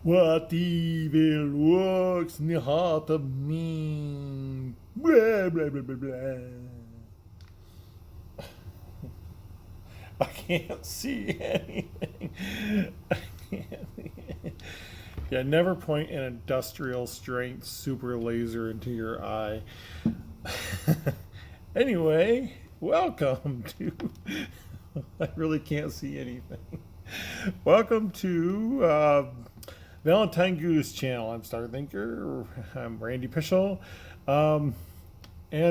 What evil works in the heart of me? Blah, blah, blah, blah, blah. I can't see anything. I can't. Yeah, never point an industrial strength super laser into your eye. Anyway, welcome to. I really can't see anything. Welcome to Valentine Goose channel. I'm Star Thinker. I'm Randy Pischel. And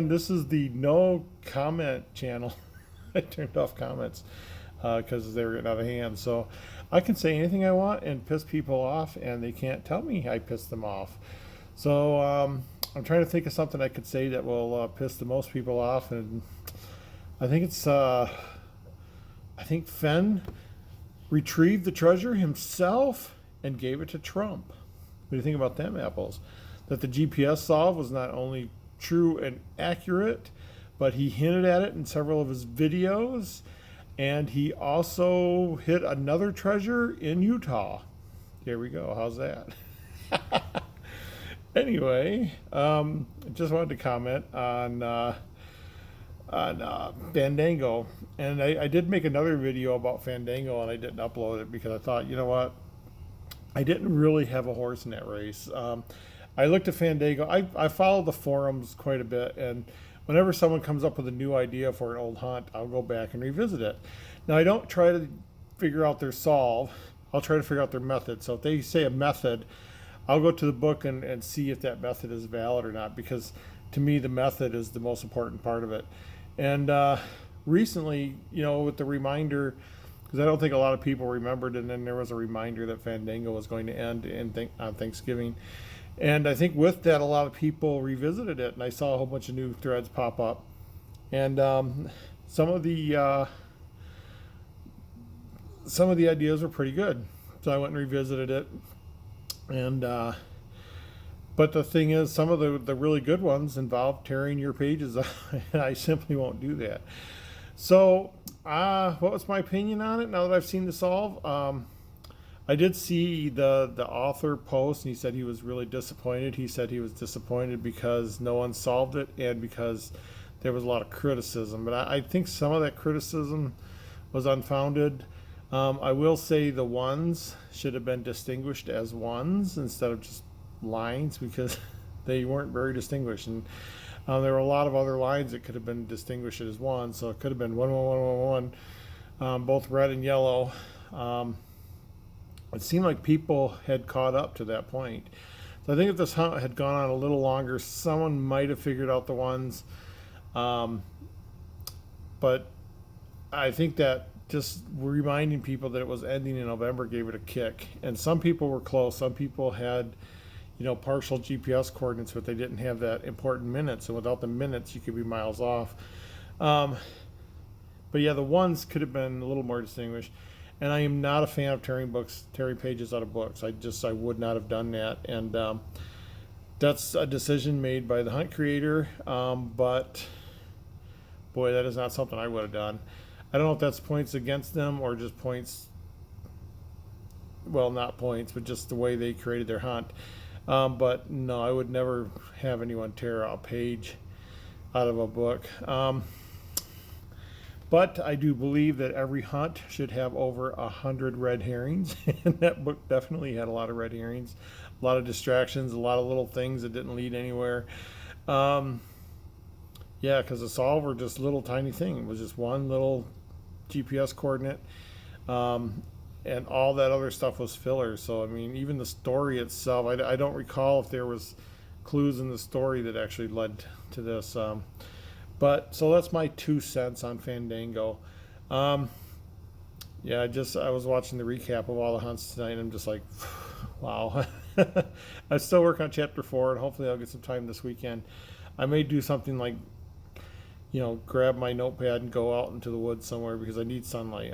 this is the no comment channel. I turned off comments because they were getting out of hand. So I can say anything I want and piss people off, and they can't tell me I pissed them off. So I'm trying to think of something I could say that will piss the most people off, and I think it's I think Fenn retrieved the treasure himself and gave it to Trump. What do you think about them apples? That the GPS solve was not only true and accurate, but he hinted at it in several of his videos, and he also hit another treasure in Utah. There we go. How's that? Anyway, just wanted to comment on Fandango, and I did make another video about Fandango, and I didn't upload it because I thought, you know what, I didn't really have a horse in that race. I looked at Fandango. I follow the forums quite a bit, and whenever someone comes up with a new idea for an old hunt, I'll go back and revisit it. Now, I don't try to figure out their solve. I'll try to figure out their method. So if they say a method, I'll go to the book and see if that method is valid or not, because to me, the method is the most important part of it. And recently, with the reminder, because I don't think a lot of people remembered, and then there was a reminder that Fandango was going to end on Thanksgiving. And I think with that, a lot of people revisited it, and I saw a whole bunch of new threads pop up. And some of the ideas were pretty good, so I went and revisited it. And but the thing is, some of the really good ones involve tearing your pages up, and I simply won't do that. So, what was my opinion on it now that I've seen the solve? I did see the author post, and he said he was really disappointed. He said he was disappointed because no one solved it and because there was a lot of criticism. But I think some of that criticism was unfounded. I will say the ones should have been distinguished as ones instead of just lines, because they weren't very distinguished. And there were a lot of other lines that could have been distinguished as one, so it could have been 11111, both red and yellow. It seemed like people had caught up to that point. So I think if this hunt had gone on a little longer, someone might have figured out the ones. But I think that just reminding people that it was ending in November gave it a kick. And some people were close. Some people had, partial GPS coordinates, but they didn't have that important minutes. And without the minutes, you could be miles off. But yeah, the ones could have been a little more distinguished. And I am not a fan of tearing pages out of books. I would not have done that. And that's a decision made by the hunt creator. But boy, that is not something I would have done. I don't know if that's points against them or just points, well, not points, but just the way they created their hunt. But no, I would never have anyone tear a page out of a book. But I do believe that every hunt should have over 100 red herrings, and that book definitely had a lot of red herrings, a lot of distractions, a lot of little things that didn't lead anywhere. Yeah, because the solve were just little tiny thing. It was just one little GPS coordinate, and all that other stuff was filler. So I mean, even the story itself, I don't recall if there was clues in the story that actually led to this. But so that's my 2 cents on Fandango. Yeah, I was watching the recap of all the hunts tonight, and I'm just like, wow. I'm still working on chapter 4, and hopefully I'll get some time this weekend. I may do something like, grab my notepad and go out into the woods somewhere, because I need sunlight.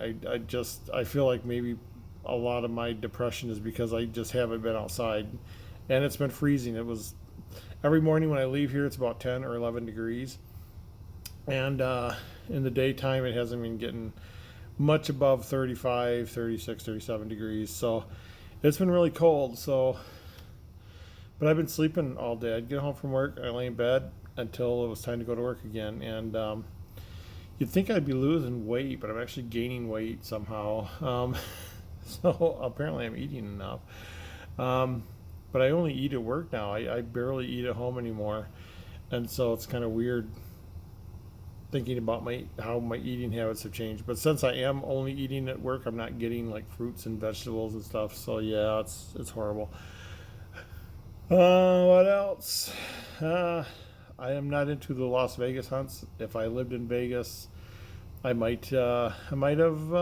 I feel like maybe a lot of my depression is because I just haven't been outside, and it's been freezing. It was every morning when I leave here, it's about 10 or 11 degrees. And in the daytime, it hasn't been getting much above 35, 36, 37 degrees. So It's been really cold, so but I've been sleeping all day. I'd get home from work, I lay in bed until it was time to go to work again, and you'd think I'd be losing weight, but I'm actually gaining weight somehow. So apparently I'm eating enough. Um, but I only eat at work now. I barely eat at home anymore, and so it's kind of weird thinking about my how my eating habits have changed. But since I am only eating at work, I'm not getting like fruits and vegetables and stuff. So yeah, it's horrible. What else? Uh, I am not into the Las Vegas hunts. If I lived in Vegas, I might have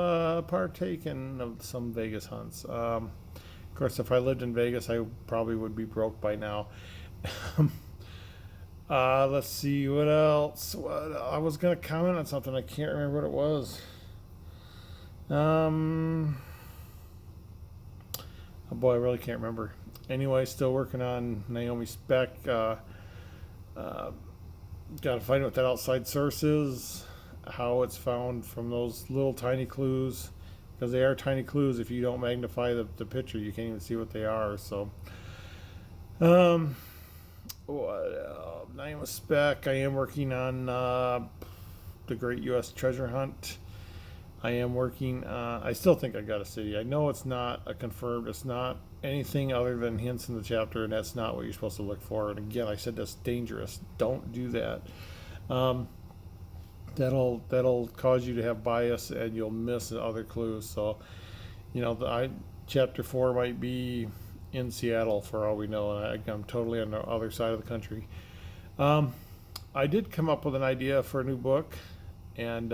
partaken of some Vegas hunts. Of course, if I lived in Vegas, I probably would be broke by now. Let's see what else. What I was gonna comment on something. I can't remember what it was. Um, oh boy, I really can't remember. Anyway, still working on Naomi Spec. Uh, Got to find out what that outside source is, how it's found from those little tiny clues, because they are tiny clues. If you don't magnify the picture, you can't even see what they are. So, um, what Naomi Spec. I am working on the Great U.S. Treasure Hunt. I am working. I still think I got a city. I know it's not a confirmed. It's not anything other than hints in the chapter, and that's not what you're supposed to look for. And again, I said that's dangerous. Don't do that. Um, that'll cause you to have bias, and you'll miss other clues. So, chapter 4 might be in Seattle for all we know, and I'm totally on the other side of the country. Um, I did come up with an idea for a new book, and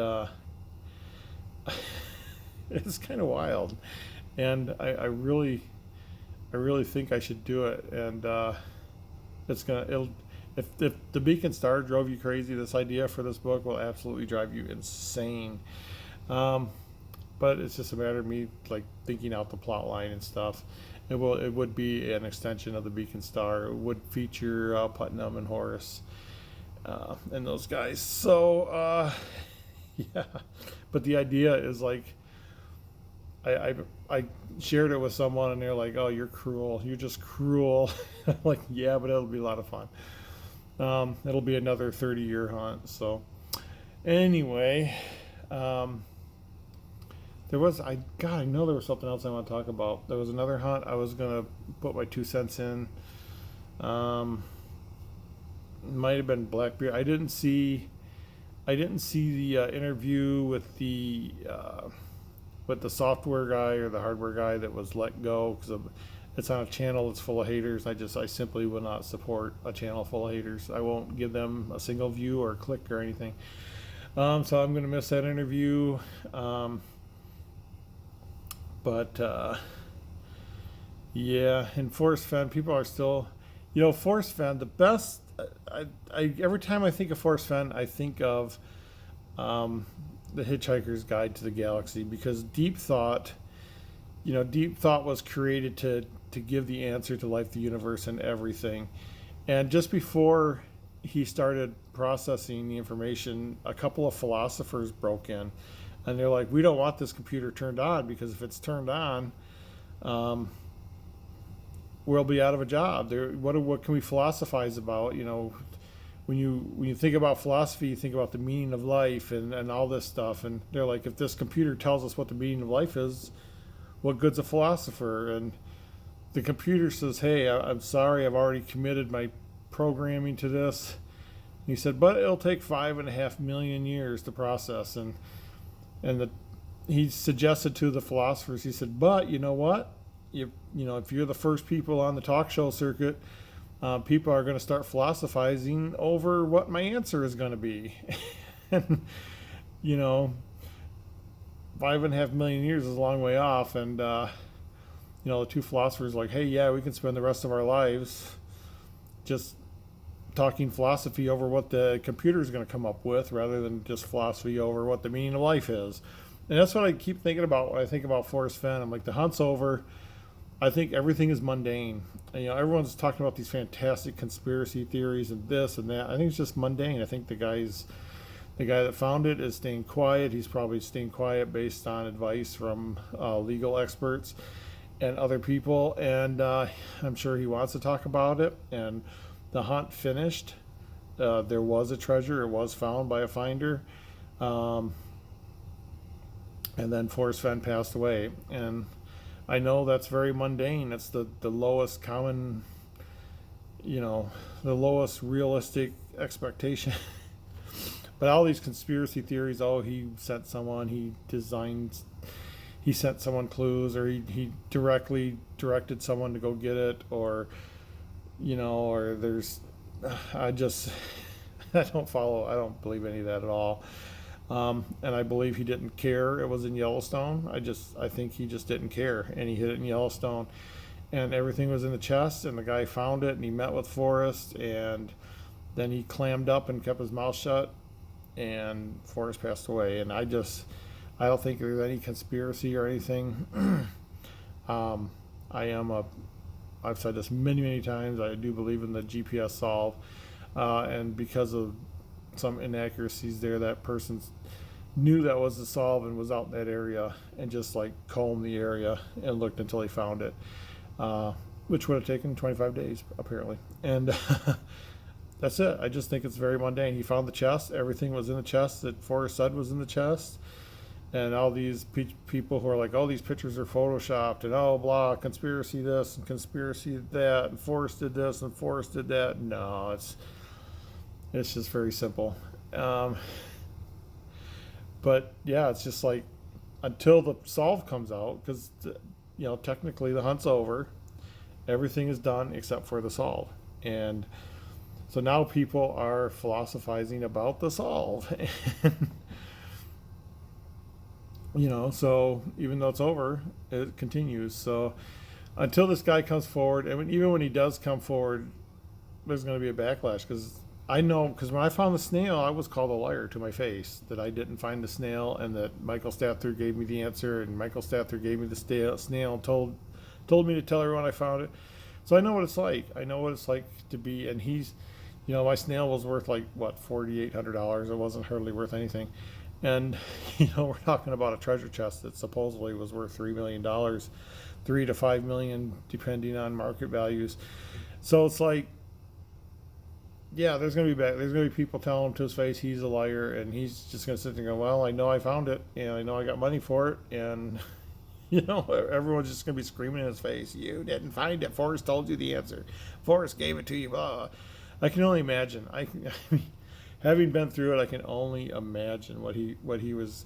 it's kind of wild, and I really think I should do it, and it'll if the Beacon Star drove you crazy, this idea for this book will absolutely drive you insane. Um, but it's just a matter of me like thinking out the plot line and stuff. It would be an extension of the Beacon Star. It would feature Putnam and Horace and those guys. So yeah, but the idea is like I shared it with someone and they're like, "Oh, you're cruel. You're just cruel." I'm like, "Yeah, but it'll be a lot of fun. It'll be another 30-year hunt." So anyway, um, I know there was something else I want to talk about. There was another hunt I was gonna put my 2 cents in. Um, Might have been Blackbeard. I didn't see the interview with the software guy or the hardware guy that was let go because it's on a channel that's full of haters. I simply will not support a channel full of haters. I won't give them a single view or click or anything. So I'm going to miss that interview. But yeah, and Forest Fen, people are still, Forest Fen, the best. Every time I think of Forest Fen, I think of the Hitchhiker's Guide to the Galaxy, because deep thought was created to give the answer to life, the universe, and everything. And just before he started processing the information, a couple of philosophers broke in, and they're like, "We don't want this computer turned on, because if it's turned on, um, we'll be out of a job. What can we philosophize about? When you think about philosophy, you think about the meaning of life and all this stuff." And they're like, "If this computer tells us what the meaning of life is, what good's a philosopher?" And the computer says, "Hey, I'm sorry, I've already committed my programming to this." He said, "But it'll take 5.5 million years to process." He suggested to the philosophers, he said, "But you know what? If you're the first people on the talk show circuit, people are going to start philosophizing over what my answer is going to be." And, 5.5 million years is a long way off. And, the two philosophers were like, "Hey, yeah, we can spend the rest of our lives just talking philosophy over what the computer is going to come up with, rather than just philosophy over what the meaning of life is." And that's what I keep thinking about when I think about Forrest Fenn. I'm like, the hunt's over. I think everything is mundane. And, everyone's talking about these fantastic conspiracy theories and this and that. I think it's just mundane. I think the guy that found it is staying quiet. He's probably staying quiet based on advice from legal experts. and other people, and I'm sure he wants to talk about it. And the hunt finished. There was a treasure. It was found by a finder. Um, and then Forrest Fenn passed away. And I know that's very mundane. That's the lowest common, the lowest realistic expectation. But all these conspiracy theories, oh, he sent someone, he sent someone clues, or he directed someone to go get it, or, or there's, I just, I don't believe any of that at all. And I believe he didn't care it was in Yellowstone. I think he just didn't care, and he hid it in Yellowstone, and everything was in the chest, and the guy found it, and he met with Forrest, and then he clammed up and kept his mouth shut, and Forrest passed away. And I don't think there's any conspiracy or anything. um, I've said this many, many times. I do believe in the GPS solve, and because of some inaccuracies there, that person knew that was the solve and was out in that area and just like combed the area and looked until he found it, which would have taken 25 days apparently. And that's it. I just think it's very mundane. He found the chest. Everything was in the chest that Forrest said was in the chest. And all these people who are like, oh, these pictures are photoshopped, and oh, blah, conspiracy this and conspiracy that, and Forrest did this and Forrest did that. No, it's just very simple. But yeah, it's just like until the solve comes out, because technically the hunt's over, everything is done except for the solve, and so now people are philosophizing about the solve. So even though it's over, it continues. So until this guy comes forward, and even when he does come forward, there's going to be a backlash, because when I found the snail, I was called a liar to my face that I didn't find the snail, and that Michael Stather gave me the answer, and Michael Stather gave me the snail and told me to tell everyone I found it. So I know what it's like. I know what it's like to be, and he's, my snail was worth like what, $4,800. It wasn't hardly worth anything. And we're talking about a treasure chest that supposedly was worth $3 million, $3 to $5 million, depending on market values. So it's like, yeah, there's gonna be people telling him to his face he's a liar, and he's just gonna sit there and go, well, I know I found it, and I know I got money for it, and everyone's just gonna be screaming in his face, you didn't find it. Forrest told you the answer. Forrest gave it to you. Blah. I can only imagine. I mean, having been through it, I can only imagine what he was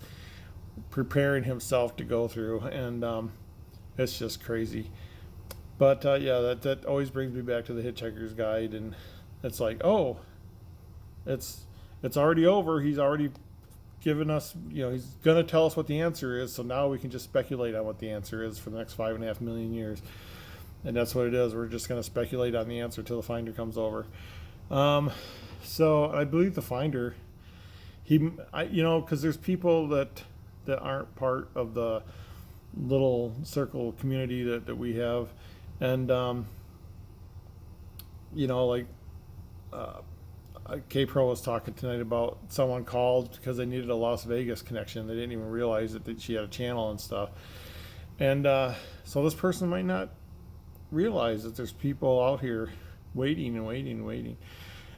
preparing himself to go through, and it's just crazy. But yeah, that always brings me back to the Hitchhiker's Guide, and it's like, oh, it's already over. He's already given us, he's gonna tell us what the answer is. So now we can just speculate on what the answer is for the next 5.5 million years, and that's what it is. We're just gonna speculate on the answer till the finder comes over. So I believe the finder, because there's people that aren't part of the little circle community that we have, and like K-Pro was talking tonight about someone called because they needed a Las Vegas connection. They didn't even realize that she had a channel and stuff, and so this person might not realize that there's people out here waiting and waiting and waiting.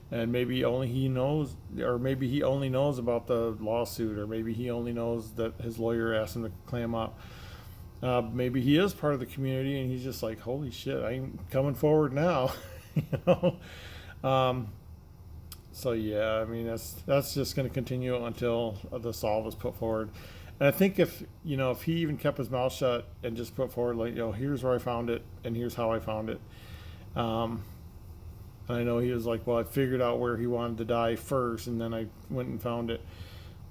And maybe only he knows, or maybe he only knows about the lawsuit, or maybe he only knows that his lawyer asked him to clam up. Maybe he is part of the community, and he's just like, holy shit, I'm coming forward now. So yeah, I mean, that's just going to continue until the solve is put forward. And I think if he even kept his mouth shut and just put forward, like, here's where I found it, and here's how I found it. I know he was like, well, I figured out where he wanted to die first, and then I went and found it.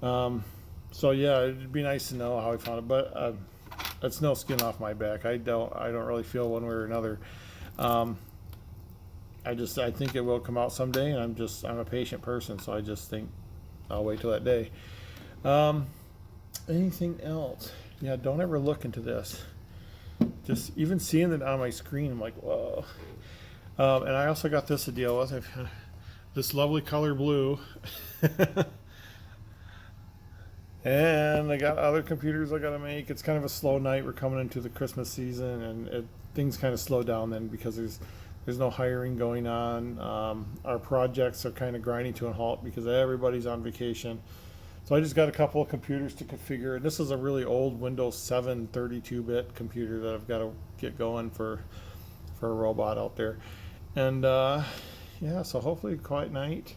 So yeah, it'd be nice to know how he found it, but it's no skin off my back. I don't really feel one way or another. I think it will come out someday, and I'm a patient person, so I just think I'll wait till that day. Anything else? Yeah, don't ever look into this. Just even seeing it on my screen, I'm like, whoa. And I also got this to deal with. This lovely color blue. And I got other computers I got to make. It's kind of a slow night. We're coming into the Christmas season, and things kind of slow down then because there's no hiring going on. Our projects are kind of grinding to a halt because everybody's on vacation. So I just got a couple of computers to configure. And this is a really old Windows 7 32-bit computer that I've got to get going for a robot out there. And yeah, so hopefully a quiet night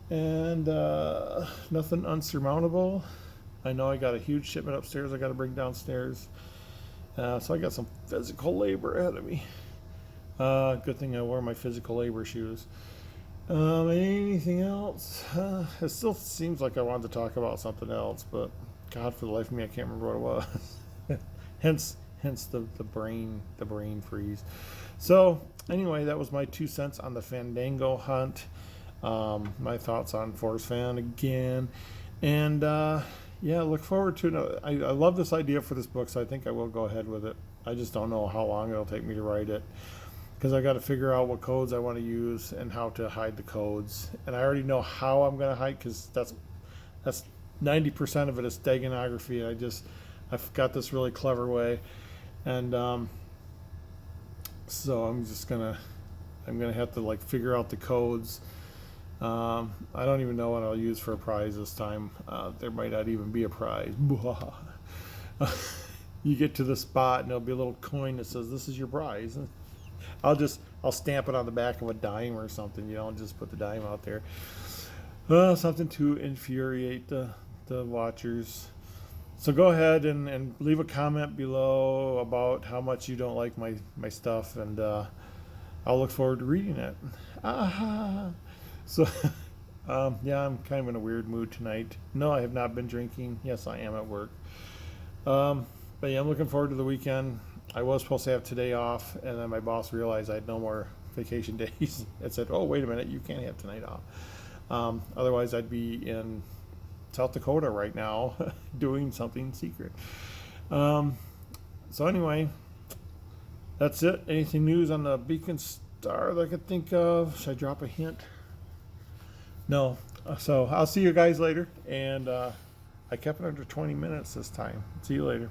and nothing unsurmountable. I know I got a huge shipment upstairs I got to bring downstairs. So I got some physical labor ahead of me. Good thing I wore my physical labor shoes. Anything else? It still seems like I wanted to talk about something else, but God, for the life of me, I can't remember what it was. hence the brain freeze. So anyway, that was my 2 cents on the Fandango hunt. My thoughts on Force Fan again, and yeah, look forward to it. I love this idea for this book, so I think I will go ahead with it. I just don't know how long it'll take me to write it because I got to figure out what codes I want to use and how to hide the codes. And I already know how I'm going to hide because that's 90% of it is steganography. I've got this really clever way, and so I'm gonna have to like figure out the codes. I don't even know what I'll use for a prize this time. There might not even be a prize. You get to the spot and there'll be a little coin that says this is your prize. I'll stamp it on the back of a dime or something, and just put the dime out there. Something to infuriate the watchers. So go ahead and leave a comment below about how much you don't like my stuff, and I'll look forward to reading it. So, yeah, I'm kind of in a weird mood tonight. No, I have not been drinking. Yes, I am at work. But yeah, I'm looking forward to the weekend. I was supposed to have today off, and then my boss realized I had no more vacation days and said, "Oh, wait a minute, you can't have tonight off." Otherwise, I'd be in South Dakota right now doing something secret. So anyway, that's it. Anything news on the Beacon Star that I could think of? Should I drop a hint? No. So I'll see you guys later. And I kept it under 20 minutes this time. See you later.